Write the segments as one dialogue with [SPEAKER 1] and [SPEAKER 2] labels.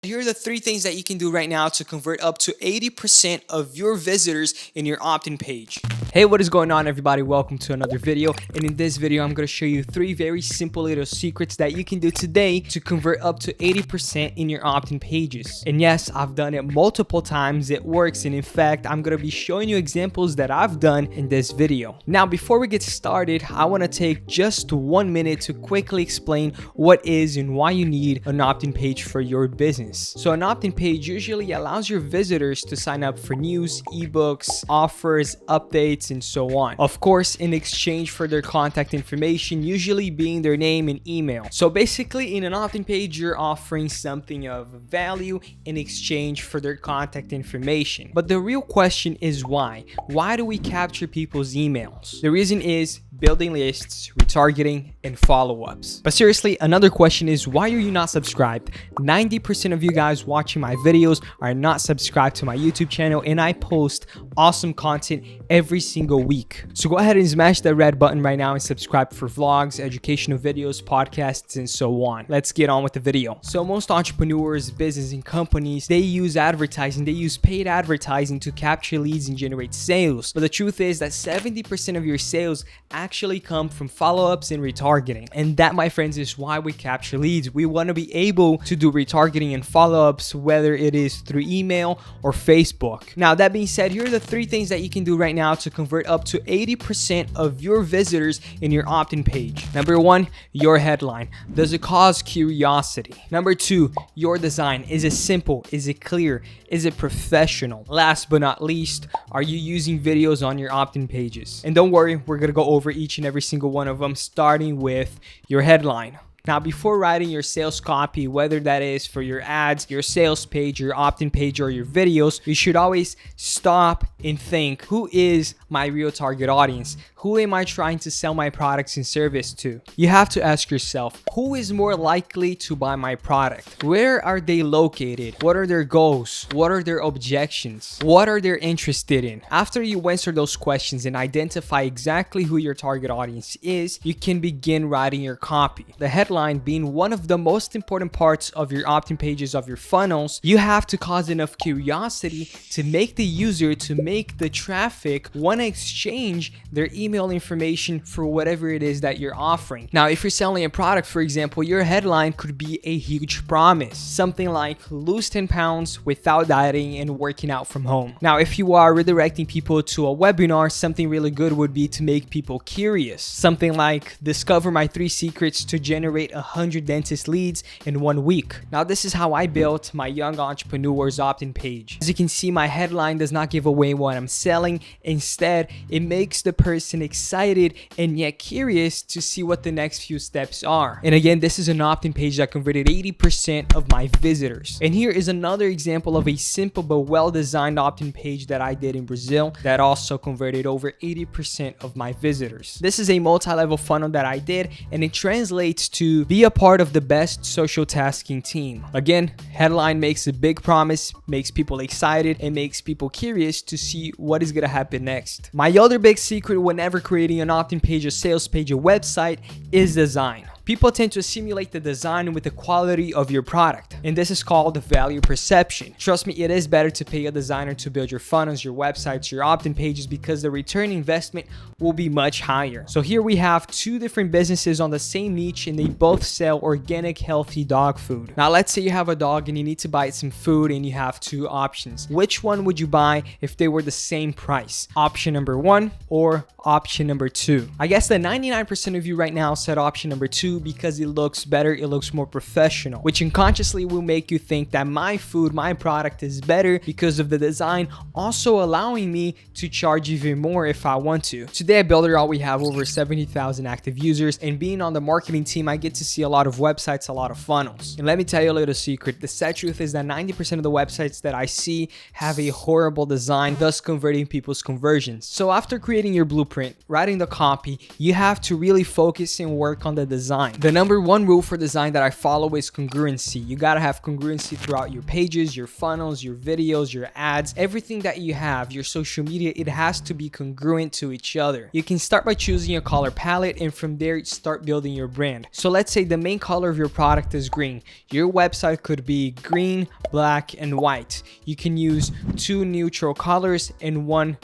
[SPEAKER 1] Here are the three things that you can do right now to convert up to 80% of your visitors in your opt-in page. Hey, what is going on, everybody? Welcome to another video. And in this video, I'm going to show you three very simple little secrets that you can do today to convert up to 80% in your opt-in pages. And yes, I've done it multiple times. It works. And in fact, I'm going to be showing you examples that I've done in this video. Now, before we get started, I want to take just 1 minute to quickly explain what is and why you need an opt-in page for your business. So an opt-in page usually allows your visitors to sign up for news, ebooks, offers, updates, and so on. Of course, in exchange for their contact information, usually being their name and email. So basically, in an opt-in page, you're offering something of value in exchange for their contact information. But the real question is why? Why do we capture people's emails? The reason is building lists, retargeting, and follow-ups. But seriously, another question is, why are you not subscribed? 90% of you guys watching my videos are not subscribed to my YouTube channel, and I post awesome content every single week. So go ahead and smash that red button right now and subscribe for vlogs, educational videos, podcasts, and so on. Let's get on with the video. So most entrepreneurs, business, and companies, they use advertising. They use paid advertising to capture leads and generate sales. But the truth is that 70% of your sales actually come from follow-ups and retargeting. And that, my friends, is why we capture leads. We want to be able to do retargeting and follow-ups, whether it is through email or Facebook. Now, that being said, here are the three things that you can do right now to convert up to 80% of your visitors in your opt-in page. Number one, your headline. Does it cause curiosity? Number two, your design. Is it simple? Is it clear? Is it professional? Last but not least, are you using videos on your opt-in pages? And don't worry, we're going to go over each and every single one of them, starting with your headline. Now, before writing your sales copy, whether that is for your ads, your sales page, your opt-in page, or your videos, you should always stop and think, who is my real target audience? Who am I trying to sell my products and service to? You have to ask yourself, who is more likely to buy my product? Where are they located? What are their goals? What are their objections? What are they interested in? After you answer those questions and identify exactly who your target audience is, you can begin writing your copy. The headline being one of the most important parts of your opt-in pages of your funnels, you have to cause enough curiosity to make the user, to make the traffic want to exchange their email information for whatever it is that you're offering. Now, if you're selling a product, for example, your headline could be a huge promise. Something like lose 10 pounds without dieting and working out from home. Now, if you are redirecting people to a webinar, something really good would be to make people curious. Something like discover my 3 secrets to generate 100 dentist leads in 1 week. Now, this is how I built my young entrepreneurs opt-in page. As you can see, my headline does not give away what I'm selling. Instead, it makes the person excited and yet curious to see what the next few steps are. And again, this is an opt-in page that converted 80% of my visitors. And here is another example of a simple but well-designed opt-in page that I did in Brazil that also converted over 80% of my visitors. This is a multi-level funnel that I did, and it translates to be a part of the best social tasking team. Again, headline makes a big promise, makes people excited, and makes people curious to see what is going to happen next. My other big secret whenever creating an opt-in page, a sales page, a website is design. People tend to simulate the design with the quality of your product, and this is called value perception. Trust me, it is better to pay a designer to build your funnels, your websites, your opt-in pages, because the return investment will be much higher. So here we have 2 different businesses on the same niche, and they both sell organic, healthy dog food. Now, let's say you have a dog and you need to buy it some food, and you have 2 options. Which one would you buy if they were the same price? Option number 1 or option number 2? I guess that 99% of you right now said option number 2 because it looks better, it looks more professional, which unconsciously will make you think that my food, my product is better because of the design, also allowing me to charge even more if I want to. Today at Builder, we have over 70,000 active users, and being on the marketing team, I get to see a lot of websites, a lot of funnels. And let me tell you a little secret. The sad truth is that 90% of the websites that I see have a horrible design, thus converting people's conversions. So after creating your blueprint, writing the copy, you have to really focus and work on the design design. The number one rule for design that I follow is congruency. You gotta have congruency throughout your pages, your funnels, your videos, your ads, everything that you have, your social media, it has to be congruent to each other. You can start by choosing a color palette, and from there start building your brand. So let's say the main color of your product is green. Your website could be green, black, and white. You can use 2 neutral colors and 1,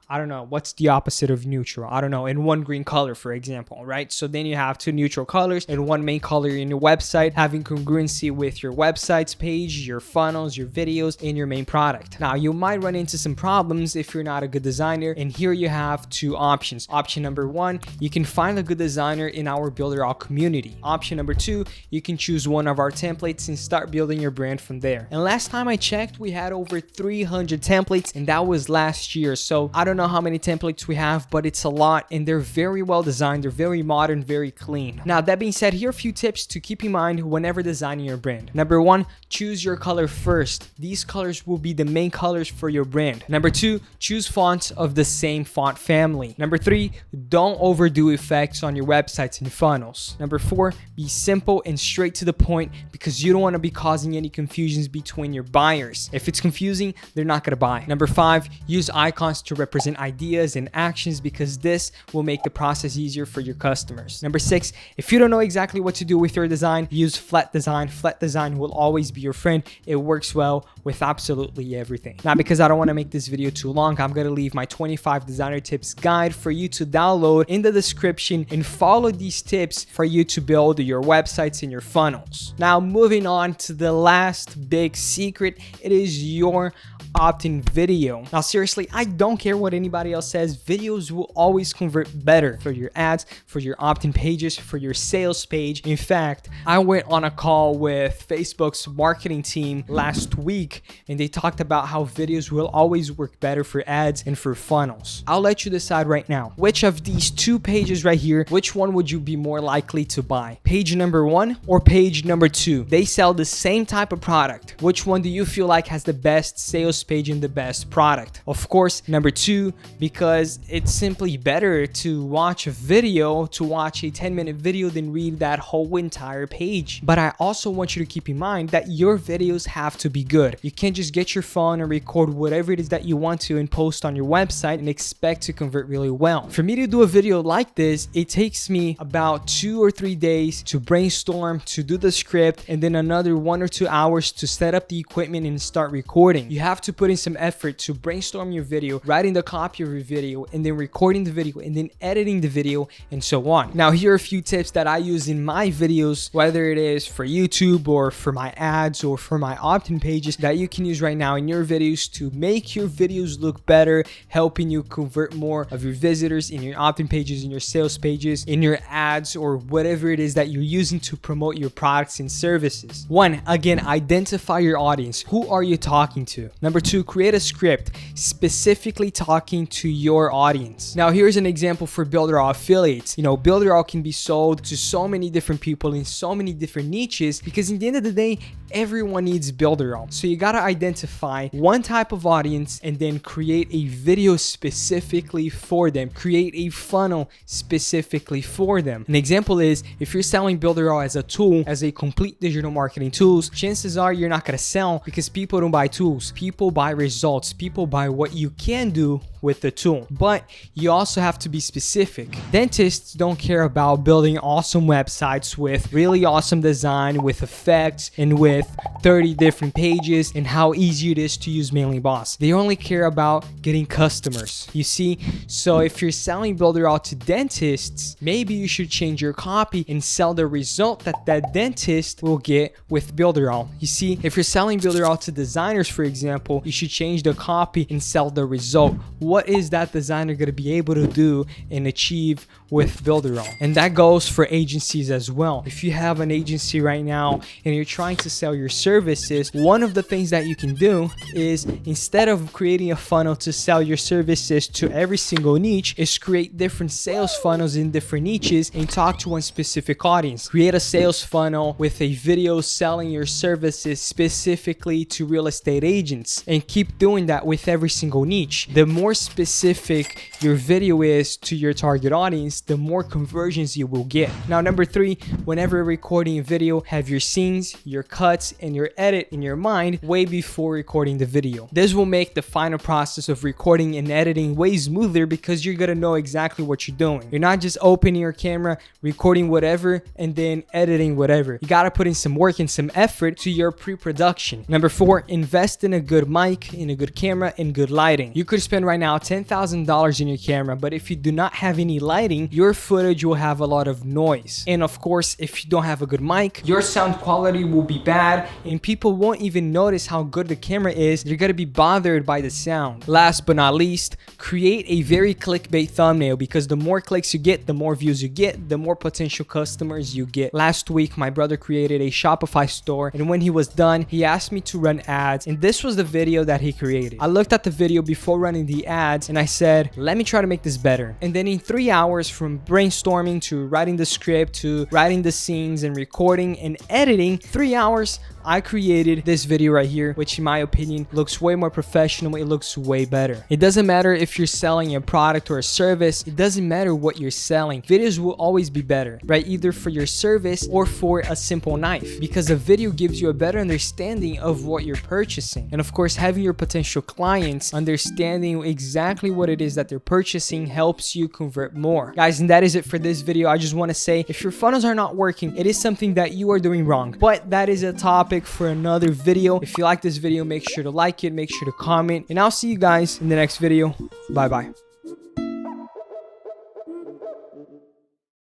[SPEAKER 1] I don't know, what's the opposite of neutral? I don't know, and 1 green color, for example, right? So then you have 2 neutral colors and 1 main color in your website, having congruency with your website's page, your funnels, your videos, and your main product. Now, you might run into some problems if you're not a good designer, and here you have 2 options. Option number 1, you can find a good designer in our Builderall community. Option number 2, you can choose one of our templates and start building your brand from there. And last time I checked, we had over 300 templates, and that was last year. So I don't know how many templates we have, but it's a lot, and they're very well designed. They're very modern, very clean. Now, that being said, here are a few tips to keep in mind whenever designing your brand. Number 1, choose your color first. These colors will be the main colors for your brand. Number 2, choose fonts of the same font family. Number 3, don't overdo effects on your websites and funnels. Number 4, be simple and straight to the point, because you don't want to be causing any confusions between your buyers. If it's confusing, they're not going to buy. Number 5, use icons to represent ideas and actions, because this will make the process easier for your customers. Number 6, if you don't know exactly what to do with your design, use flat design. Flat design will always be your friend. It works well with absolutely everything. Now, because I don't want to make this video too long, I'm going to leave my 25 designer tips guide for you to download in the description and follow these tips for you to build your websites and your funnels. Now, moving on to the last big secret, it is your opt-in video. Now, seriously, I don't care what anybody else says, videos will always convert better for your ads, for your opt-in pages, for your sales page. In fact, I went on a call with Facebook's marketing team last week, and they talked about how videos will always work better for ads and for funnels. I'll let you decide right now, which of these 2 pages right here, which one would you be more likely to buy? Page number 1 or page number 2? They sell the same type of product. Which one do you feel like has the best sales page and the best product? Of course, number 2, because it's simply better to watch a video, to watch a 10-minute video than read that whole entire page. But I also want you to keep in mind that your videos have to be good. You can't just get your phone and record whatever it is that you want to and post on your website and expect to convert really well. For me to do a video like this, it takes me about 2 or 3 days to brainstorm, to do the script, and then another 1 or 2 hours to set up the equipment and start recording. You have to put in some effort to brainstorm your video, writing the copy of your video, and then recording the video, and then editing the video, and so on. Now, here are a few tips that I use in my videos, whether it is for YouTube or for my ads or for my opt-in pages, that you can use right now in your videos to make your videos look better, helping you convert more of your visitors in your opt-in pages, in your sales pages, in your ads, or whatever it is that you're using to promote your products and services. 1, again, identify your audience. Who are you talking to? Number 2, create a script specifically talking to your audience. Now, here's an example for Builderall affiliates. You know, Builderall can be sold to so many different people in so many different niches, because in the end of the day, everyone needs Builderall. So you gotta identify one type of audience and then create a video specifically for them. Create a funnel specifically for them. An example is, if you're selling Builderall as a tool, as a complete digital marketing tools, chances are you're not gonna sell, because people don't buy tools. People buy results. People buy what you can do with the tool. But you also have to be specific. Dentists don't care about building awesome websites with really awesome design, with effects, and with 30 different pages, and how easy it is to use Mailing Boss. They only care about getting customers, you see? So if you're selling Builderall to dentists, maybe you should change your copy and sell the result that that dentist will get with Builderall. You see, if you're selling Builderall to designers, for example, you should change the copy and sell the result. What is that designer going to be able to do and achieve with Builderall? And that goes for agencies as well. If you have an agency right now and you're trying to sell your services, one of the things that you can do is, instead of creating a funnel to sell your services to every single niche, is create different sales funnels in different niches and talk to one specific audience. Create a sales funnel with a video selling your services specifically to real estate agents, and keep doing that with every single niche. The more specific your video is to your target audience, the more conversions you will get. Now, number 3, whenever recording a video, have your scenes, your cuts, and your edit in your mind way before recording the video. This will make the final process of recording and editing way smoother because you're gonna know exactly what you're doing. You're not just opening your camera, recording whatever, and then editing whatever. You gotta put in some work and some effort to your pre-production. Number 4, invest in a good mic, in a good camera, and good lighting. You could spend right now $10,000 in your camera, but if you do not have any lighting, your footage will have a lot of noise. And of course, if you don't have a good mic, your sound quality will be bad and people won't even notice how good the camera is. They're gonna be bothered by the sound. Last but not least, create a very clickbait thumbnail, because the more clicks you get, the more views you get, the more potential customers you get. Last week, my brother created a Shopify store, and when he was done, he asked me to run ads, and this was the video that he created. I looked at the video before running the ads and I said, let me try to make this better. And then in 3 hours, from brainstorming to writing the script to writing the scenes and recording and editing, 3 hours, I created this video right here, which in my opinion looks way more professional. It looks way better. It doesn't matter if you're selling a product or a service. It doesn't matter what you're selling. Videos will always be better, right? Either for your service or for a simple knife, because a video gives you a better understanding of what you're purchasing. And of course, having your potential clients understanding exactly what it is that they're purchasing helps you convert more. Guys, and that is it for this video. I just want to say, if your funnels are not working, it is something that you are doing wrong, but that is a topic for another video. If you like this video, make sure to like it, make sure to comment, and I'll see you guys in the next video. Bye bye.